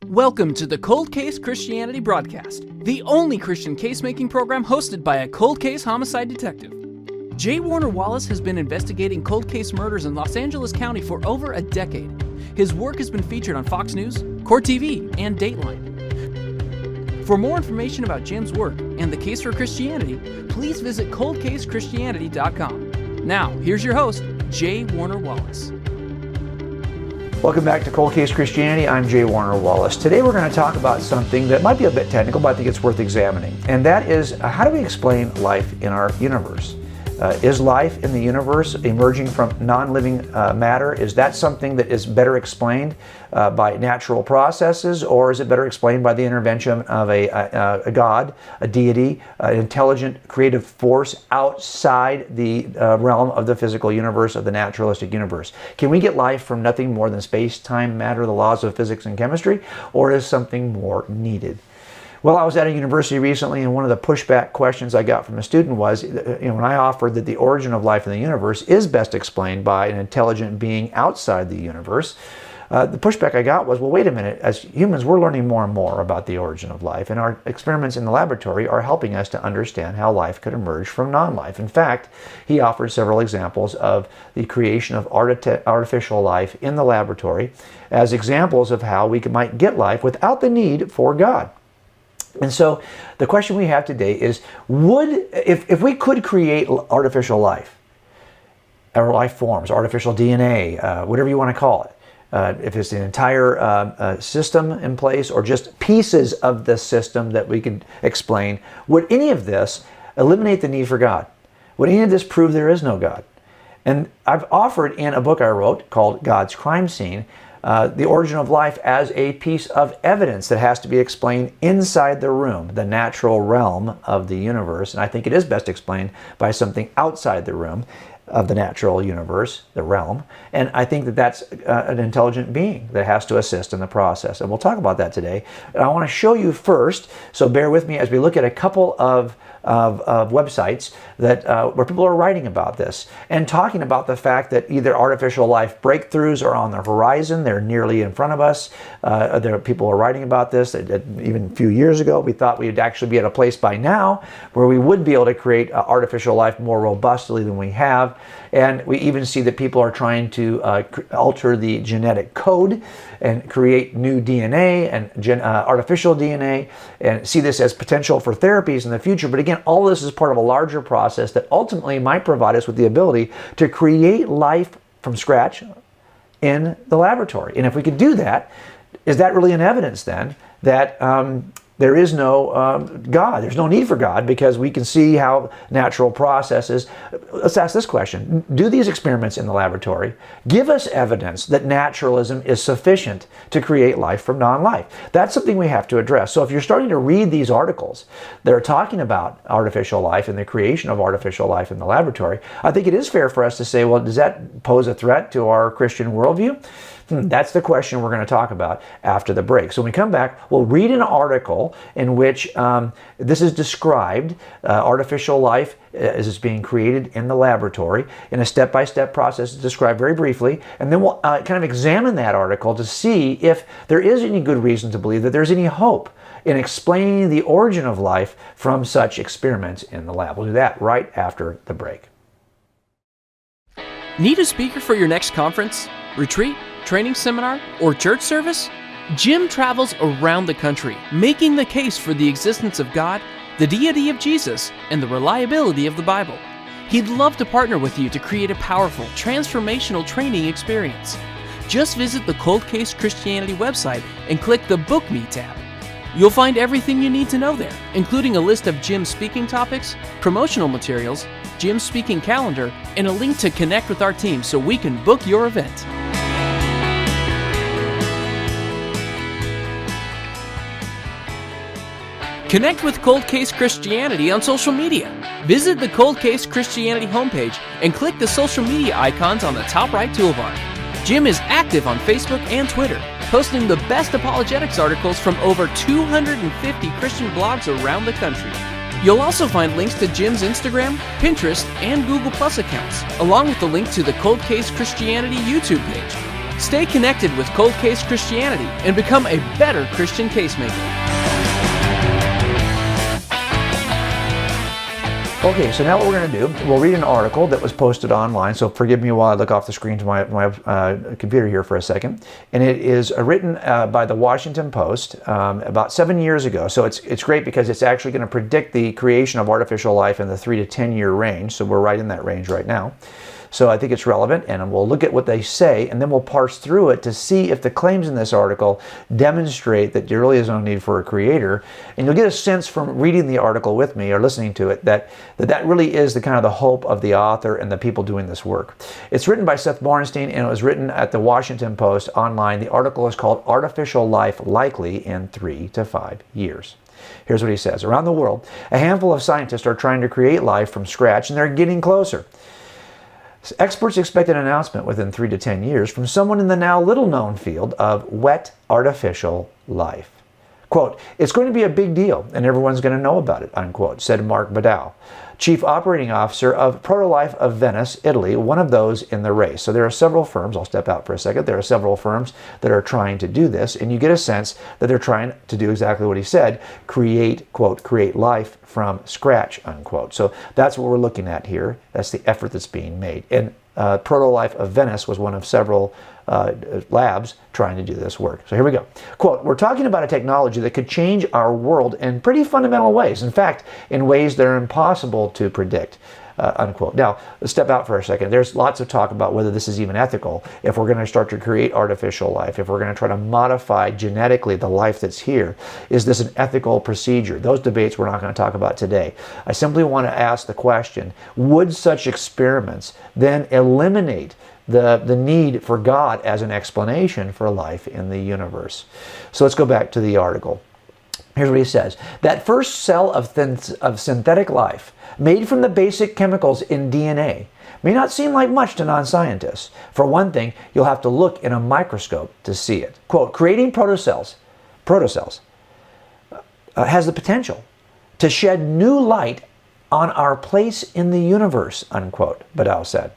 Welcome to the Cold Case Christianity broadcast, the only Christian case-making program hosted by a cold case homicide detective. J. Warner Wallace has been investigating cold case murders in Los Angeles County for over a decade. His work has been featured on Fox News, Court TV, and Dateline. For more information about Jim's work and the case for Christianity, please visit coldcasechristianity.com. Now, here's your host, J. Warner Wallace. Welcome back to Cold Case Christianity. I'm J. Warner Wallace. Today we're going to talk about something that might be a bit technical, but I think it's worth examining. And that is, how do we explain life in our universe? Is life in the universe emerging from non-living matter? Is that something that is better explained by natural processes, or is it better explained by the intervention of a God, a deity, an intelligent creative force outside the realm of the physical universe, of the naturalistic universe? Can we get life from nothing more than space, time, matter, the laws of physics and chemistry, or is something more needed? Well, I was at a university recently, and one of the pushback questions I got from a student was, when I offered that the origin of life in the universe is best explained by an intelligent being outside the universe, the pushback I got was, well, wait a minute, as humans, we're learning more and more about the origin of life, and our experiments in the laboratory are helping us to understand how life could emerge from non-life. In fact, he offered several examples of the creation of artificial life in the laboratory as examples of how we might get life without the need for God. And so the question we have today is, if we could create artificial life, or life forms, artificial DNA, whatever you want to call it, if it's an entire system in place or just pieces of the system that we could explain, would any of this eliminate the need for God? Would any of this prove there is no God? And I've offered in a book I wrote called God's Crime Scene, the origin of life as a piece of evidence that has to be explained inside the room, the natural realm of the universe. And I think it is best explained by something outside the room of the natural universe, the realm. And I think that that's an intelligent being that has to assist in the process. And we'll talk about that today. And I want to show you first, so bear with me as we look at a couple of websites that where people are writing about this and talking about the fact that either artificial life breakthroughs are on the horizon, they're nearly in front of us. There are people who are writing about this. Even a few years ago, we thought we'd actually be at a place by now where we would be able to create artificial life more robustly than we have. And we even see that people are trying to alter the genetic code and create new DNA and artificial DNA, and see this as potential for therapies in the future. But again, all this is part of a larger process that ultimately might provide us with the ability to create life from scratch in the laboratory. And if we could do that, is that really an evidence then that there is no God? There's no need for God because we can see how natural processes. Let's ask this question. Do these experiments in the laboratory give us evidence that naturalism is sufficient to create life from non-life? That's something we have to address. So if you're starting to read these articles that are talking about artificial life and the creation of artificial life in the laboratory, I think it is fair for us to say, well, does that pose a threat to our Christian worldview? That's the question we're going to talk about after the break. So when we come back, we'll read an article in which this is described, artificial life is being created in the laboratory in a step-by-step process described very briefly, and then we'll kind of examine that article to see if there is any good reason to believe that there's any hope in explaining the origin of life from such experiments in the lab. We'll do that right after the break. Need a speaker for your next conference, retreat, training seminar, or church service? Jim travels around the country, making the case for the existence of God, the deity of Jesus, and the reliability of the Bible. He'd love to partner with you to create a powerful, transformational training experience. Just visit the Cold Case Christianity website and click the Book Me tab. You'll find everything you need to know there, including a list of Jim's speaking topics, promotional materials, Jim's speaking calendar, and a link to connect with our team so we can book your event. Connect with Cold Case Christianity on social media. Visit the Cold Case Christianity homepage and click the social media icons on the top right toolbar. Jim is active on Facebook and Twitter, posting the best apologetics articles from over 250 Christian blogs around the country. You'll also find links to Jim's Instagram, Pinterest, and Google Plus accounts, along with the link to the Cold Case Christianity YouTube page. Stay connected with Cold Case Christianity and become a better Christian casemaker. Okay, so now what we're going to do, we'll read an article that was posted online, so forgive me while I look off the screen to my computer here for a second. And it is written by the Washington Post about 7 years ago. So it's great because it's actually going to predict the creation of artificial life in the 3 to 10 year range, so we're right in that range right now. So I think it's relevant, and we'll look at what they say, and then we'll parse through it to see if the claims in this article demonstrate that there really is no need for a creator. And you'll get a sense from reading the article with me or listening to it that really is the kind of the hope of the author and the people doing this work. It's written by Seth Bornstein, and it was written at the Washington Post online. The article is called Artificial Life Likely in 3 to 5 Years. Here's what he says. Around the world, a handful of scientists are trying to create life from scratch, and they're getting closer. Experts expect an announcement within 3 to 10 years from someone in the now little-known field of wet artificial life. Quote, "It's going to be a big deal, and everyone's going to know about it," unquote, said Mark Badal, Chief Operating Officer of Protolife of Venice, Italy, one of those in the race. So there are several firms, I'll step out for a second, there are several firms that are trying to do this, and you get a sense that they're trying to do exactly what he said, create, quote, create life from scratch, unquote. So that's what we're looking at here. That's the effort that's being made. And Protolife of Venice was one of several labs trying to do this work. So here we go. Quote, "We're talking about a technology that could change our world in pretty fundamental ways. In fact, in ways that are impossible to predict." Unquote. Now, let's step out for a second. There's lots of talk about whether this is even ethical, if we're going to start to create artificial life, if we're going to try to modify genetically the life that's here. Is this an ethical procedure? Those debates we're not going to talk about today. I simply want to ask the question, would such experiments then eliminate the need for God as an explanation for life in the universe? So let's go back to the article. Here's what he says. That first cell of synthetic life, made from the basic chemicals in DNA, may not seem like much to non-scientists. For one thing, you'll have to look in a microscope to see it. Quote, "Creating protocells has the potential to shed new light on our place in the universe," unquote, Badal said.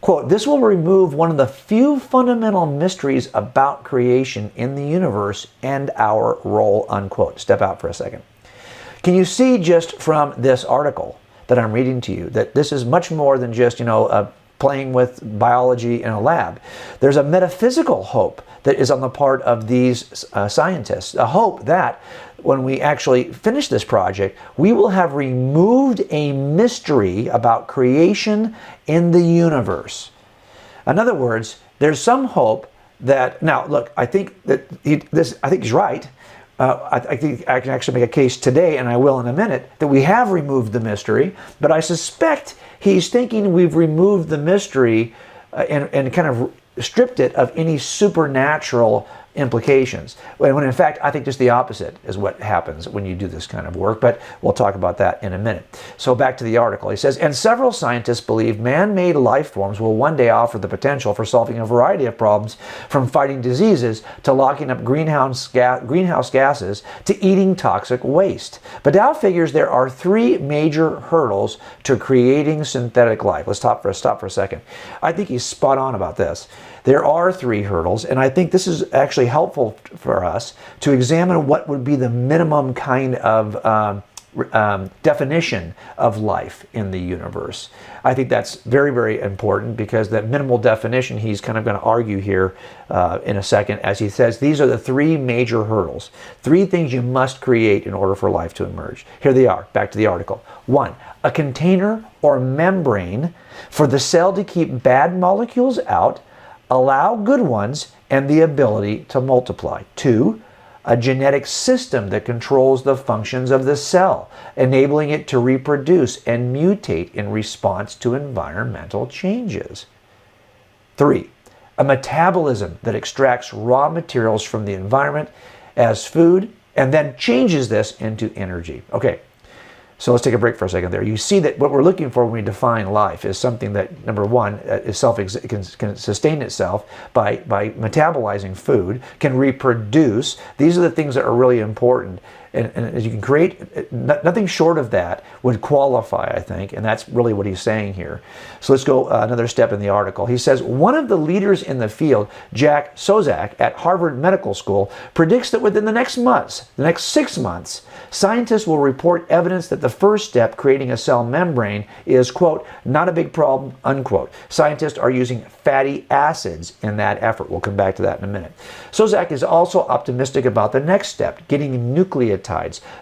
Quote, "This will remove one of the few fundamental mysteries about creation in the universe and our role," unquote. Step out for a second. Can you see just from this article that I'm reading to you that this is much more than just, playing with biology in a lab? There's a metaphysical hope that is on the part of these scientists, a hope that when we actually finish this project, we will have removed a mystery about creation in the universe. In other words, there's some hope that, now look, I think that I think he's right. I think I can actually make a case today, and I will in a minute, that we have removed the mystery, but I suspect he's thinking we've removed the mystery and kind of stripped it of any supernatural implications. When in fact, I think just the opposite is what happens when you do this kind of work, but we'll talk about that in a minute. So back to the article. He says, "And several scientists believe man-made life forms will one day offer the potential for solving a variety of problems, from fighting diseases to locking up greenhouse gases to eating toxic waste." Badal figures there are 3 major hurdles to creating synthetic life. Let's stop for a second. I think he's spot on about this. There are 3 hurdles, and I think this is actually helpful for us to examine what would be the minimum kind of definition of life in the universe. I think that's very, very important, because that minimal definition he's kind of going to argue here in a second, as he says these are the 3 major hurdles, 3 things you must create in order for life to emerge. Here they are, back to the article. 1, a container or membrane for the cell to keep bad molecules out, allow good ones, and the ability to multiply. 2, a genetic system that controls the functions of the cell, enabling it to reproduce and mutate in response to environmental changes. 3, a metabolism that extracts raw materials from the environment as food and then changes this into energy. Okay. So let's take a break for a second there. You see that what we're looking for when we define life is something that, number one, can sustain itself by metabolizing food, can reproduce. These are the things that are really important. And as you can create, nothing short of that would qualify, I think, and that's really what he's saying here. So let's go another step in the article. He says, one of the leaders in the field, Jack Sozak at Harvard Medical School, predicts that within the next 6 months, scientists will report evidence that the first step, creating a cell membrane, is, quote, not a big problem, unquote. Scientists are using fatty acids in that effort. We'll come back to that in a minute. Sozak is also optimistic about the next step, getting nucleotides,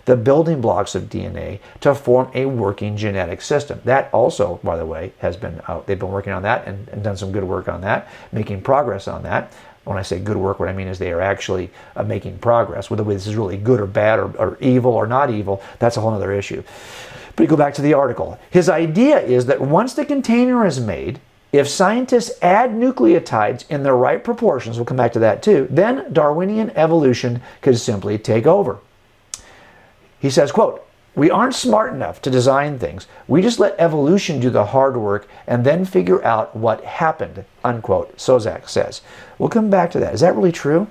the building blocks of DNA, to form a working genetic system. That also, by the way, has been they've been working on that and done some good work on that, making progress on that. When I say good work, what I mean is they are actually making progress. Whether this is really good or bad or evil or not evil, that's a whole other issue. But you go back to the article. His idea is that once the container is made, if scientists add nucleotides in the right proportions, we'll come back to that too, then Darwinian evolution could simply take over. He says, quote, we aren't smart enough to design things. We just let evolution do the hard work and then figure out what happened, unquote, Sozak says. We'll come back to that. Is that really true?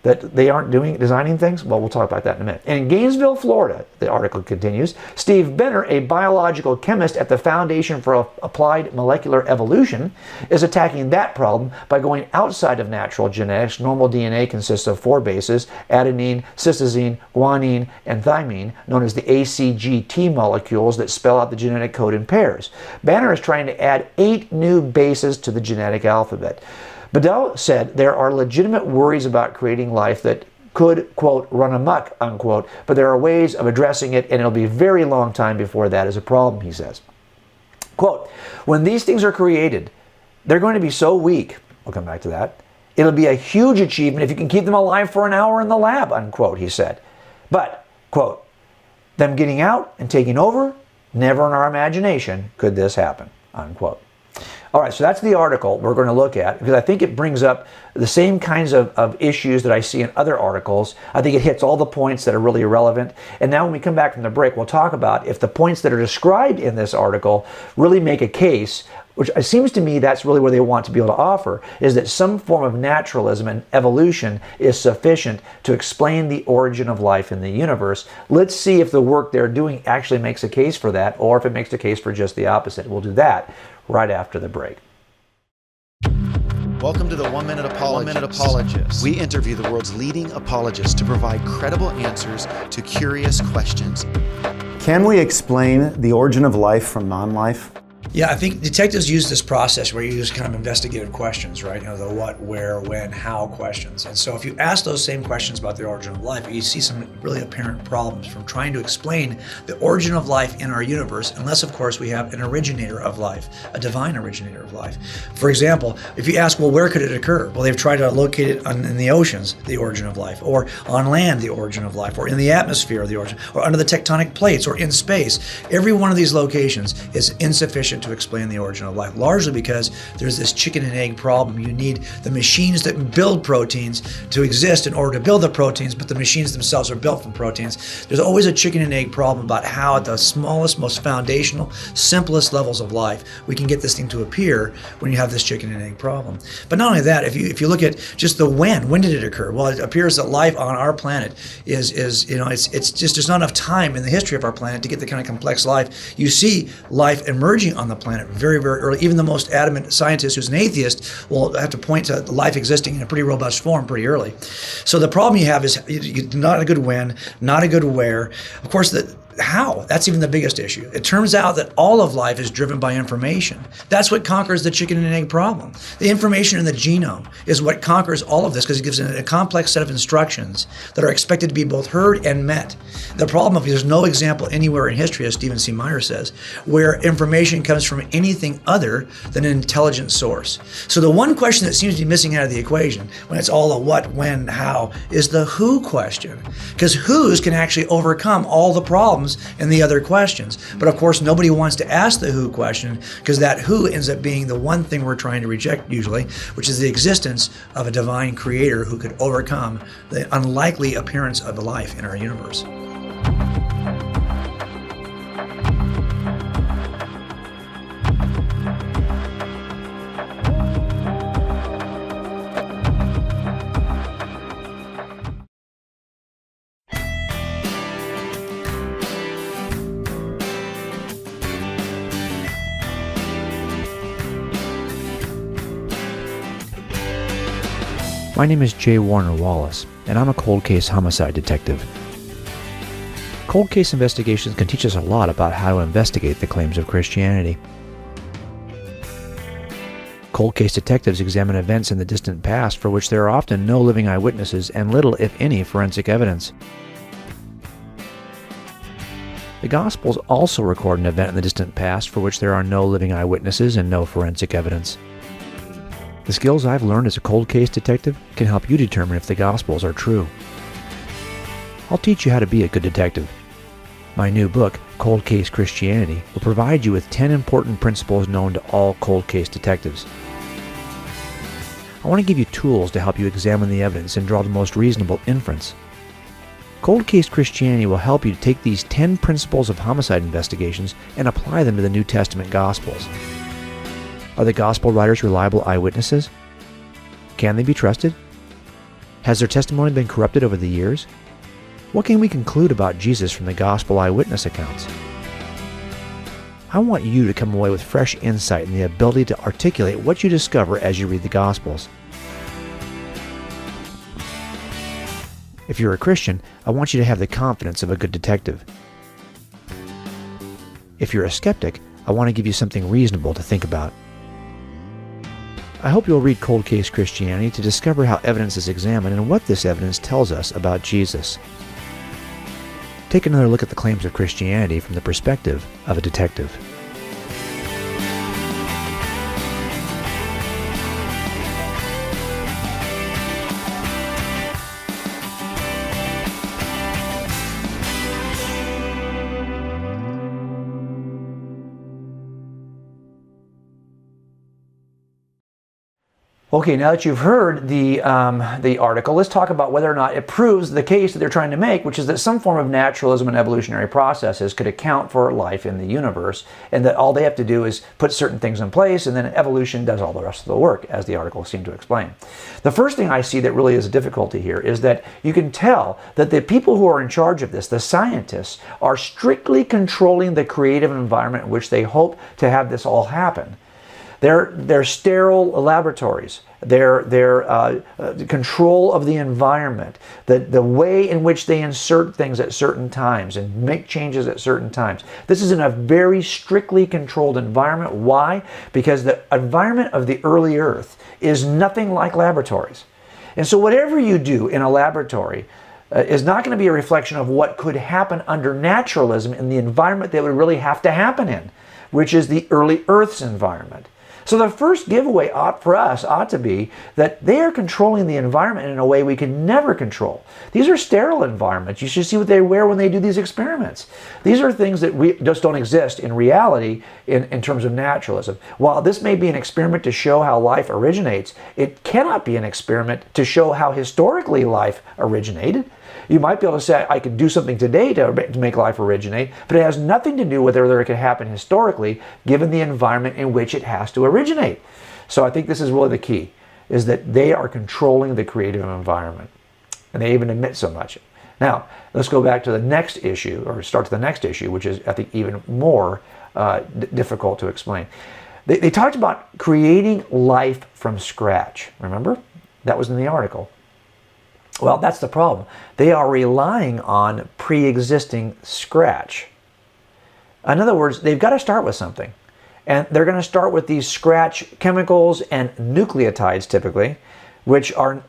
That they aren't designing things? Well, we'll talk about that in a minute. In Gainesville, Florida, the article continues, Steve Benner, a biological chemist at the Foundation for Applied Molecular Evolution, is attacking that problem by going outside of natural genetics. Normal DNA consists of 4 bases, adenine, cytosine, guanine, and thymine, known as the ACGT molecules that spell out the genetic code in pairs. Benner is trying to add 8 new bases to the genetic alphabet. Bedell said there are legitimate worries about creating life that could, quote, run amok, unquote, but there are ways of addressing it, and it'll be a very long time before that is a problem, he says. Quote, when these things are created, they're going to be so weak, we'll come back to that, it'll be a huge achievement if you can keep them alive for an hour in the lab, unquote, he said. But, quote, them getting out and taking over, never in our imagination could this happen, unquote. All right, so that's the article we're going to look at because I think it brings up the same kinds of issues that I see in other articles. I think it hits all the points that are really relevant. And now when we come back from the break, we'll talk about if the points that are described in this article really make a case, which it seems to me that's really what they want to be able to offer, is that some form of naturalism and evolution is sufficient to explain the origin of life in the universe. Let's see if the work they're doing actually makes a case for that or if it makes a case for just the opposite. We'll do that right after the break. Welcome to the 1 Minute Apologist. We interview the world's leading apologists to provide credible answers to curious questions. Can we explain the origin of life from non-life? Yeah, I think detectives use this process where you use kind of investigative questions, right? You know, the what, where, when, how questions. And so if you ask those same questions about the origin of life, you see some really apparent problems from trying to explain the origin of life in our universe, unless, of course, we have an originator of life, a divine originator of life. For example, if you ask, well, where could it occur? Well, they've tried to locate it in the oceans, the origin of life, or on land, the origin of life, or in the atmosphere, the origin, or under the tectonic plates, or in space. Every one of these locations is insufficient to explain the origin of life, largely because there's this chicken and egg problem. You need the machines that build proteins to exist in order to build the proteins, but the machines themselves are built from proteins. There's always a chicken and egg problem about how at the smallest, most foundational, simplest levels of life we can get this thing to appear when you have this chicken and egg problem. But not only that, if you look at just the when did it occur? Well, it appears that life on our planet is it's just there's not enough time in the history of our planet to get the kind of complex life. You see life emerging on the planet very, very early. Even the most adamant scientist who's an atheist will have to point to life existing in a pretty robust form pretty early. So the problem you have is not a good when, not a good where. Of course, how? That's even the biggest issue. It turns out that all of life is driven by information. That's what conquers the chicken and egg problem. The information in the genome is what conquers all of this because it gives a complex set of instructions that are expected to be both heard and met. The problem is there's no example anywhere in history, as Stephen C. Meyer says, where information comes from anything other than an intelligent source. So the one question that seems to be missing out of the equation, when it's all a what, when, how, is the who question. Because who's can actually overcome all the problems in the other questions. But of course, nobody wants to ask the who question because that who ends up being the one thing we're trying to reject usually, which is the existence of a divine creator who could overcome the unlikely appearance of life in our universe. My name is J. Warner Wallace, and I'm a cold case homicide detective. Cold case investigations can teach us a lot about how to investigate the claims of Christianity. Cold case detectives examine events in the distant past for which there are often no living eyewitnesses and little, if any, forensic evidence. The Gospels also record an event in the distant past for which there are no living eyewitnesses and no forensic evidence. The skills I've learned as a cold case detective can help you determine if the Gospels are true. I'll teach you how to be a good detective. My new book, Cold Case Christianity, will provide you with 10 important principles known to all cold case detectives. I want to give you tools to help you examine the evidence and draw the most reasonable inference. Cold Case Christianity will help you to take these 10 principles of homicide investigations and apply them to the New Testament Gospels. Are the Gospel writers reliable eyewitnesses? Can they be trusted? Has their testimony been corrupted over the years? What can we conclude about Jesus from the Gospel eyewitness accounts? I want you to come away with fresh insight and the ability to articulate what you discover as you read the Gospels. If you're a Christian, I want you to have the confidence of a good detective. If you're a skeptic, I want to give you something reasonable to think about. I hope you'll read Cold Case Christianity to discover how evidence is examined and what this evidence tells us about Jesus. Take another look at the claims of Christianity from the perspective of a detective. Okay, now that you've heard the article, let's talk about whether or not it proves the case that they're trying to make, which is that some form of naturalism and evolutionary processes could account for life in the universe, and that all they have to do is put certain things in place, and then evolution does all the rest of the work, as the article seemed to explain. The first thing I see that really is a difficulty here is that you can tell that the people who are in charge of this, the scientists, are strictly controlling the creative environment in which they hope to have this all happen. They're sterile laboratories. Their control of the environment, the way in which they insert things at certain times and make changes at certain times. This is in a very strictly controlled environment. Why? Because the environment of the early Earth is nothing like laboratories. And so whatever you do in a laboratory is not going to be a reflection of what could happen under naturalism in the environment that would really have to happen in, which is the early Earth's environment. So the first giveaway for us ought to be that they are controlling the environment in a way we can never control. These are sterile environments. You should see what they wear when they do these experiments. These are things that we just don't exist in reality in terms of naturalism. While this may be an experiment to show how life originates, it cannot be an experiment to show how historically life originated. You might be able to say, I could do something today to make life originate, but it has nothing to do with whether it could happen historically, given the environment in which it has to originate. So I think this is really the key, is that they are controlling the creative environment. And they even admit so much. Now, let's go back to the next issue, or start to the next issue, which is, I think, even more difficult to explain. They talked about creating life from scratch. Remember? That was in the article. Well, that's the problem. They are relying on pre-existing scratch. In other words, they've got to start with something. And they're going to start with these scratch chemicals and nucleotides typically, which are,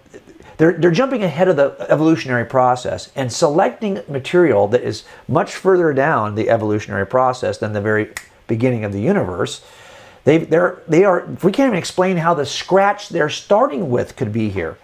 they're jumping ahead of the evolutionary process and selecting material that is much further down the evolutionary process than the very beginning of the universe. If we can't even explain how the scratch they're starting with could be here.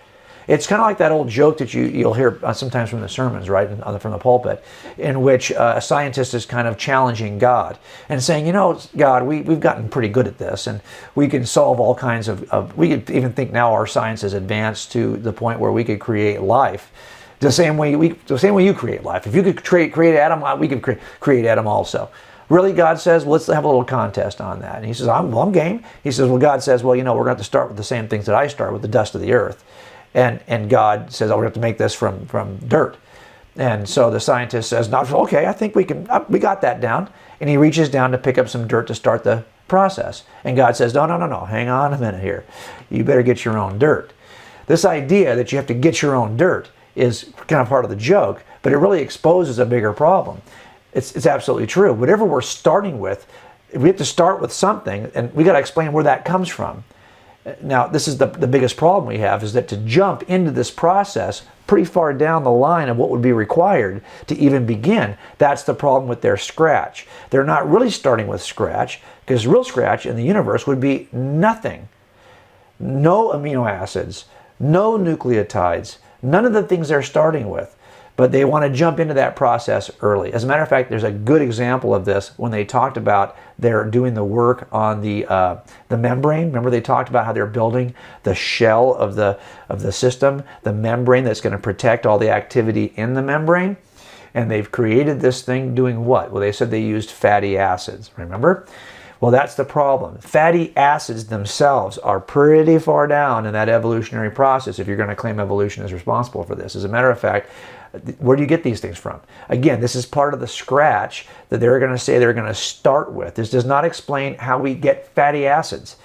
It's kind of like that old joke that you'll hear sometimes from the sermons, right, from the pulpit, in which a scientist is kind of challenging God and saying, you know, God, we've gotten pretty good at this, and we can solve all kinds of we could even think now our science is advanced to the point where we could create life the same way you create life. If you could create Adam, we could create Adam also. Really, God says, well, let's have a little contest on that. And he says, I'm game. He says, well, God says, well, you know, we're going to have to start with the same things that I start with, the dust of the earth. And God says, oh, we're going to have to make this from dirt. And so the scientist says, okay, I think we got that down. And he reaches down to pick up some dirt to start the process. And God says, no, hang on a minute here. You better get your own dirt. This idea that you have to get your own dirt is kind of part of the joke, but it really exposes a bigger problem. It's absolutely true. Whatever we're starting with, we have to start with something, and we got to explain where that comes from. Now, this is the biggest problem we have, is that to jump into this process pretty far down the line of what would be required to even begin, that's the problem with their scratch. They're not really starting with scratch, because real scratch in the universe would be nothing. No amino acids, no nucleotides, none of the things they're starting with. But they want to jump into that process early. As a matter of fact, there's a good example of this when they talked about they're doing the work on the membrane. Remember, they talked about how they're building the shell of the system, the membrane that's going to protect all the activity in the membrane. And they've created this thing doing what? Well, they said they used fatty acids, remember? Well, that's the problem. Fatty acids themselves are pretty far down in that evolutionary process if you're going to claim evolution is responsible for this. As a matter of fact, where do you get these things from? Again, this is part of the scratch that they're going to say they're going to start with. This does not explain how we get fatty acids.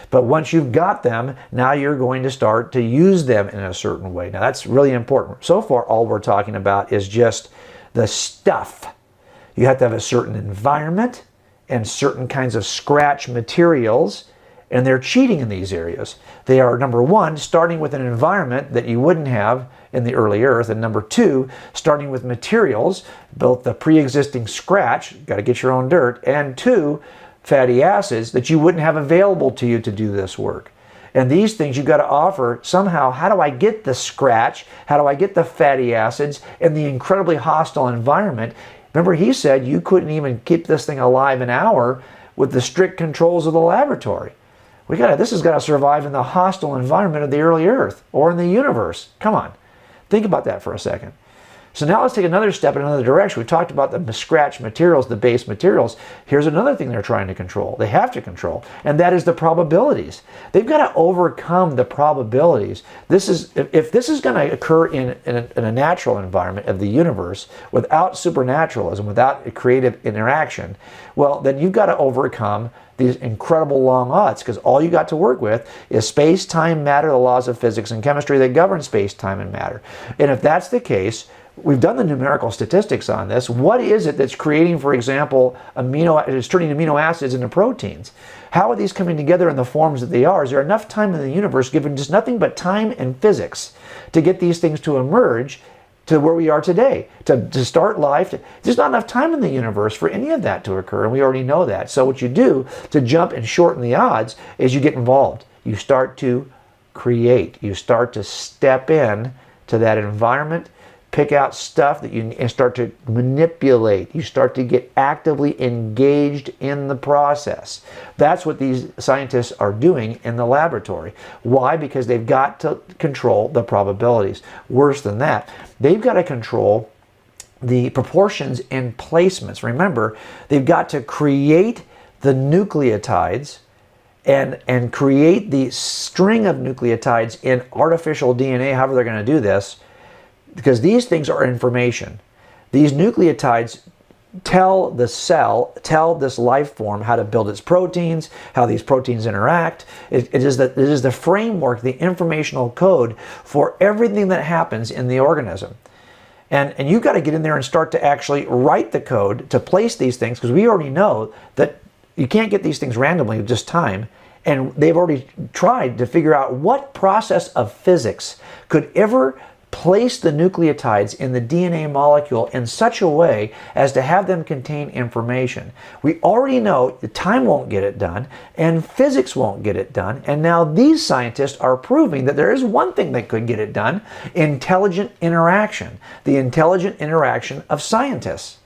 But once you've got them, now you're going to start to use them in a certain way. Now, that's really important. So far, all we're talking about is just the stuff. You have to have a certain environment and certain kinds of scratch materials, and they're cheating in these areas. They are, number one, starting with an environment that you wouldn't have in the early earth, and number two, starting with materials, both the pre-existing scratch, got to get your own dirt, and two, fatty acids that you wouldn't have available to you to do this work. And these things you've got to offer somehow. How do I get the scratch? How do I get the fatty acids in the incredibly hostile environment? Remember, he said you couldn't even keep this thing alive an hour with the strict controls of the laboratory. This has got to survive in the hostile environment of the early Earth or in the universe. Come on. Think about that for a second. So now let's take another step in another direction. We talked about the scratch materials, the base materials. Here's another thing they're trying to control. They have to control, and that is the probabilities. They've got to overcome the probabilities. If this is going to occur in a natural environment of the universe without supernaturalism, without a creative interaction, well, then you've got to overcome these incredible long odds, because all you got to work with is space, time, matter, the laws of physics and chemistry that govern space, time, and matter. And if that's the case, we've done the numerical statistics on this. What is it that's creating, for example, turning amino acids into proteins? How are these coming together in the forms that they are? Is there enough time in the universe, given just nothing but time and physics, to get these things to emerge to where we are today, to start life? There's not enough time in the universe for any of that to occur, and we already know that. So what you do to jump and shorten the odds is you get involved. You start to create. You start to step in to that environment, pick out stuff that and start to manipulate. You start to get actively engaged in the process. That's what these scientists are doing in the laboratory. Why? Because they've got to control the probabilities. Worse than that, they've got to control the proportions and placements. Remember, they've got to create the nucleotides and create the string of nucleotides in artificial DNA, however they're going to do this, because these things are information. These nucleotides tell the cell, tell this life form how to build its proteins, how these proteins interact. It is the framework, the informational code for everything that happens in the organism. And you've got to get in there and start to actually write the code to place these things, because we already know that you can't get these things randomly with just time. And they've already tried to figure out what process of physics could ever place the nucleotides in the DNA molecule in such a way as to have them contain information. We already know the time won't get it done, and physics won't get it done, and now these scientists are proving that there is one thing that could get it done: intelligent interaction, the intelligent interaction of scientists.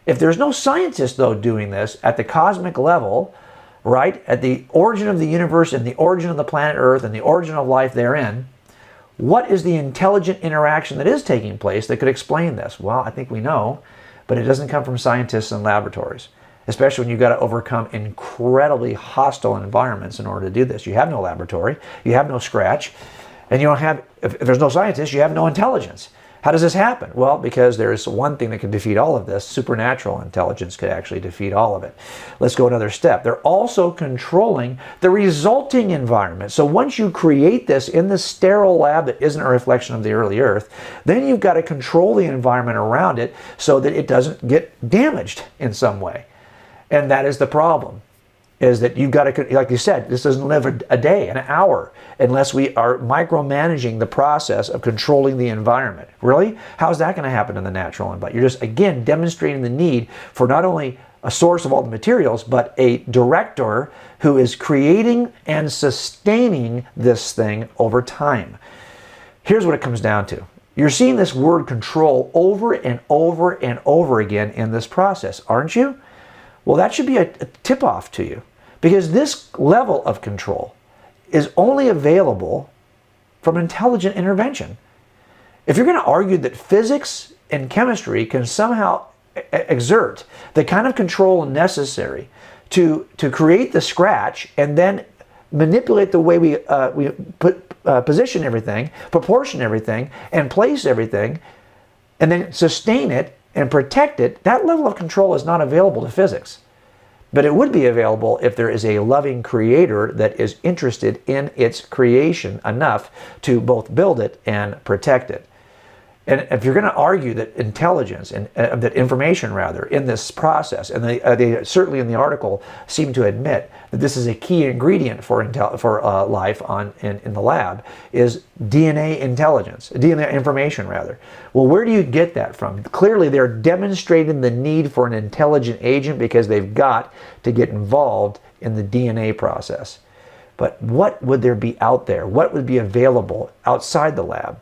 If there's no scientists, though, doing this at the cosmic level, right, at the origin of the universe and the origin of the planet Earth and the origin of life therein, what is the intelligent interaction that is taking place that could explain this? Well, I think we know, but it doesn't come from scientists and laboratories, especially when you've got to overcome incredibly hostile environments in order to do this. You have no laboratory, you have no scratch, and you don't have, if there's no scientists, you have no intelligence. How does this happen? Well, because there is one thing that can defeat all of this. Supernatural intelligence could actually defeat all of it. Let's go another step. They're also controlling the resulting environment. So once you create this in the sterile lab that isn't a reflection of the early Earth, then you've got to control the environment around it so that it doesn't get damaged in some way. And that is the problem. Is that you've got to, like you said, this doesn't live a day, an hour, unless we are micromanaging the process of controlling the environment. Really? How's that going to happen in the natural environment? You're just, again, demonstrating the need for not only a source of all the materials, but a director who is creating and sustaining this thing over time. Here's what it comes down to. You're seeing this word control over and over and over again in this process, aren't you? Well, that should be a tip-off to you. Because this level of control is only available from intelligent intervention. If you're going to argue that physics and chemistry can somehow exert the kind of control necessary to create the scratch and then manipulate the way we position everything, proportion everything, and place everything, and then sustain it and protect it, that level of control is not available to physics. But it would be available if there is a loving creator that is interested in its creation enough to both build it and protect it. And if you're going to argue that intelligence, and that information rather, in this process, and they certainly in the article seem to admit that this is a key ingredient for life in the lab, is DNA intelligence, DNA information rather. Well, where do you get that from? Clearly they're demonstrating the need for an intelligent agent because they've got to get involved in the DNA process. But what would there be out there? What would be available outside the lab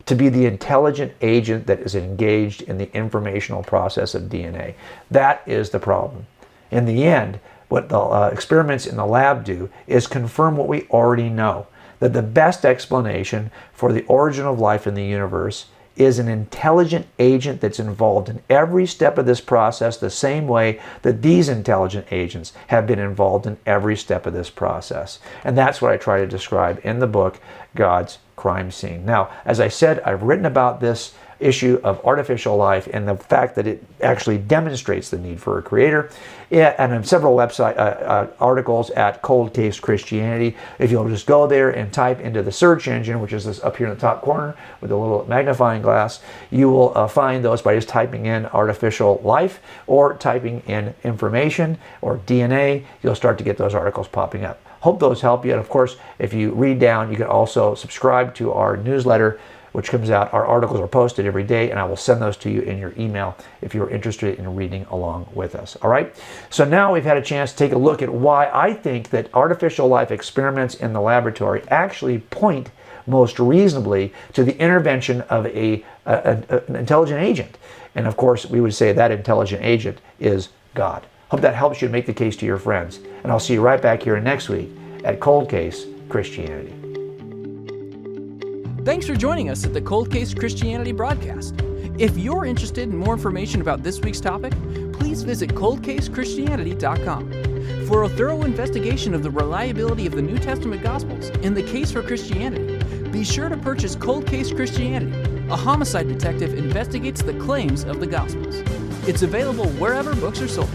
to be the intelligent agent that is engaged in the informational process of DNA? That is the problem. In the end, what the experiments in the lab do is confirm what we already know, that the best explanation for the origin of life in the universe is an intelligent agent that's involved in every step of this process the same way that these intelligent agents have been involved in every step of this process. And that's what I try to describe in the book, God's Crime Scene. Now, as I said, I've written about this issue of artificial life and the fact that it actually demonstrates the need for a creator, and in several website articles at Cold Case Christianity. If you'll just go there and type into the search engine, which is this up here in the top corner with a little magnifying glass, you will find those by just typing in artificial life or typing in information or DNA. You'll start to get those articles popping up. Hope those help you. And of course, if you read down, you can also subscribe to our newsletter, which comes out. Our articles are posted every day, and I will send those to you in your email if you're interested in reading along with us. All right? So now we've had a chance to take a look at why I think that artificial life experiments in the laboratory actually point most reasonably to the intervention of an intelligent agent. And of course, we would say that intelligent agent is God. Hope that helps you make the case to your friends. And I'll see you right back here next week at Cold Case Christianity. Thanks for joining us at the Cold Case Christianity broadcast. If you're interested in more information about this week's topic, please visit coldcasechristianity.com. For a thorough investigation of the reliability of the New Testament Gospels and the case for Christianity, be sure to purchase Cold Case Christianity. A homicide detective investigates the claims of the Gospels. It's available wherever books are sold.